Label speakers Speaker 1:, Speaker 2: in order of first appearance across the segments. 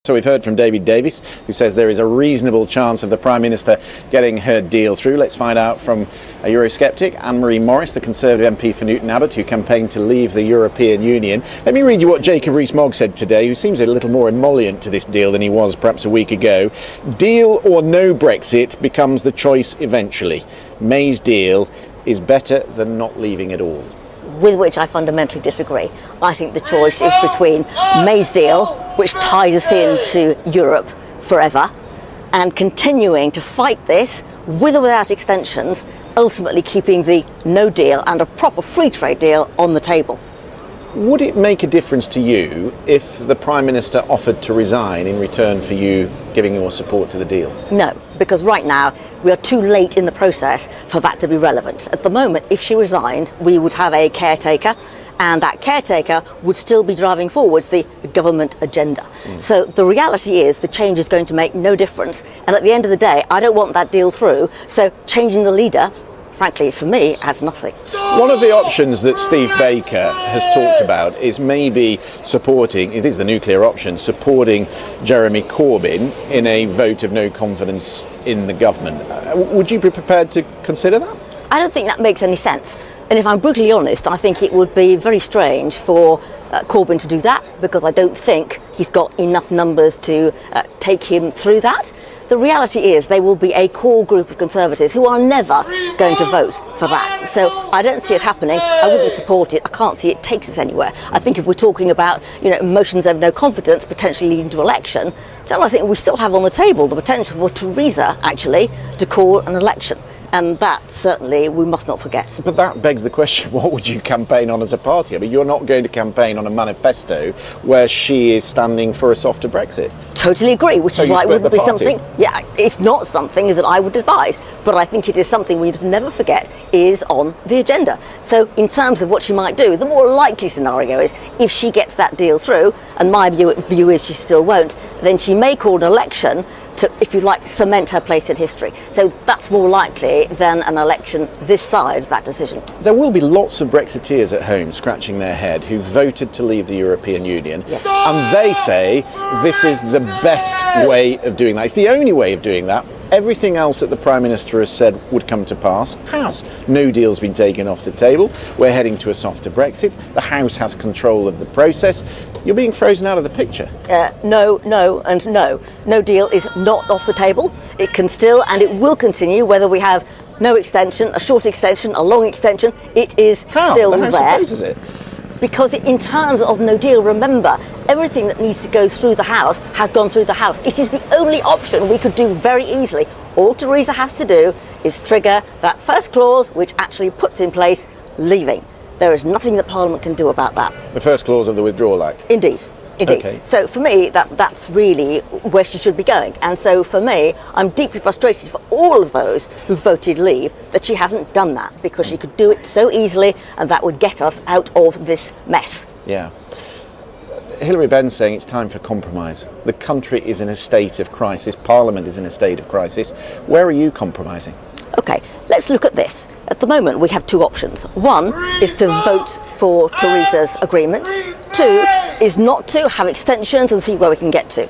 Speaker 1: So we've heard from David Davis, who says there is a reasonable chance of the Prime Minister getting her deal through. Let's find out from a Eurosceptic, Anne-Marie Morris, the Conservative MP for Newton Abbot, who campaigned to leave the European Union. Let me read you what Jacob Rees-Mogg said today, who seems a little more emollient to this deal than he was perhaps a week ago. Deal or no Brexit becomes the choice eventually. May's deal is better than not leaving at all.
Speaker 2: With which I fundamentally disagree. I think the choice is between May's deal, which ties us into Europe forever, and continuing to fight this with or without extensions, ultimately keeping the no deal and a proper free trade deal on the table.
Speaker 1: Would it make a difference to you if the Prime Minister offered to resign in return for you giving your support to the deal?
Speaker 2: No, because right now we are too late in the process for that to be relevant. At the moment, if she resigned, we would have a caretaker, and that caretaker would still be driving forwards the government agenda. So the reality is the change is going to make no difference, and at the end of the day, I don't want that deal through, so changing the leader, frankly, for me, adds nothing.
Speaker 1: One of the options that Steve Baker has talked about is maybe supporting, it is the nuclear option, supporting Jeremy Corbyn in a vote of no confidence in the government. Would you be prepared to consider that?
Speaker 2: I don't think that makes any sense. And if I'm brutally honest, I think it would be very strange for Corbyn to do that, because I don't think he's got enough numbers to take him through that. The reality is there will be a core group of Conservatives who are never going to vote for that. So I don't see it happening. I wouldn't support it. I can't see it takes us anywhere. I think if we're talking about, motions of no confidence potentially leading to election, then I think we still have on the table the potential for Theresa actually to call an election. And that, certainly, we must not forget.
Speaker 1: But that begs the question, what would you campaign on as a party? I mean, you're not going to campaign on a manifesto where she is standing for a softer Brexit.
Speaker 2: Totally agree, which is why it wouldn't be something, it's not something that I would advise. But I think it is something we must never forget is on the agenda. So in terms of what she might do, the more likely scenario is if she gets that deal through, and my view is she still won't, then she may call an election to, if you like, cement her place in history. So that's more likely than an election this side of that decision.
Speaker 1: There will be lots of Brexiteers at home scratching their head who voted to leave the European Union.
Speaker 2: Yes.
Speaker 1: And they say this is the best way of doing that. It's the only way of doing that. Everything else that the Prime Minister has said would come to pass has. No deal's been taken off the table. We're heading to a softer Brexit. The House has control of the process. You're being frozen out of the picture.
Speaker 2: No, and no. No deal is not off the table. It can still and it will continue whether we have no extension, a short extension, a long extension. It is still
Speaker 1: there. The House opposes it.
Speaker 2: Because in terms of no deal, remember, everything that needs to go through the House has gone through the House. It is the only option we could do very easily. All Theresa has to do is trigger that first clause, which actually puts in place leaving. There is nothing that Parliament can do about that.
Speaker 1: The first clause of the Withdrawal Act?
Speaker 2: Indeed. Okay. So for me, that's really where she should be going. And so for me, I'm deeply frustrated for all of those who voted leave that she hasn't done that, because she could do it so easily and that would get us out of this mess.
Speaker 1: Yeah. Hilary Benn's saying it's time for compromise. The country is in a state of crisis. Parliament is in a state of crisis. Where are you compromising?
Speaker 2: Okay, let's look at this. At the moment, we have two options. One is to vote for Theresa's agreement. Two is not to have extensions and see where we can get to.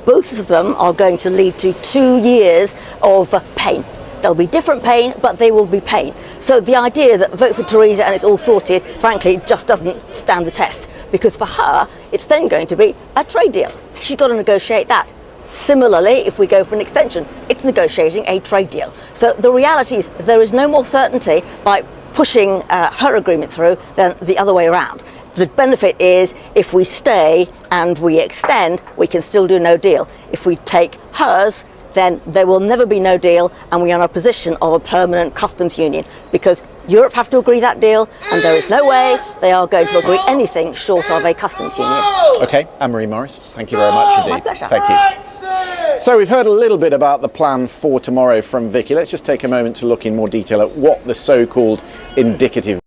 Speaker 2: Both of them are going to lead to 2 years of pain. There'll be different pain, but they will be pain. So the idea that vote for Theresa and it's all sorted, frankly, just doesn't stand the test. Because for her, it's then going to be a trade deal. She's got to negotiate that. Similarly, if we go for an extension, it's negotiating a trade deal. So the reality is there is no more certainty by pushing her agreement through than the other way around. The benefit is if we stay and we extend, we can still do no deal. If we take hers, then there will never be no deal, and we are in a position of a permanent customs union, because Europe have to agree that deal, and there is no way they are going to agree anything short of a customs union.
Speaker 1: Okay, Anne-Marie Morris, thank you very much indeed.
Speaker 2: My pleasure.
Speaker 1: Thank you. So we've heard a little bit about the plan for tomorrow from Vicky. Let's just take a moment to look in more detail at what the so-called indicative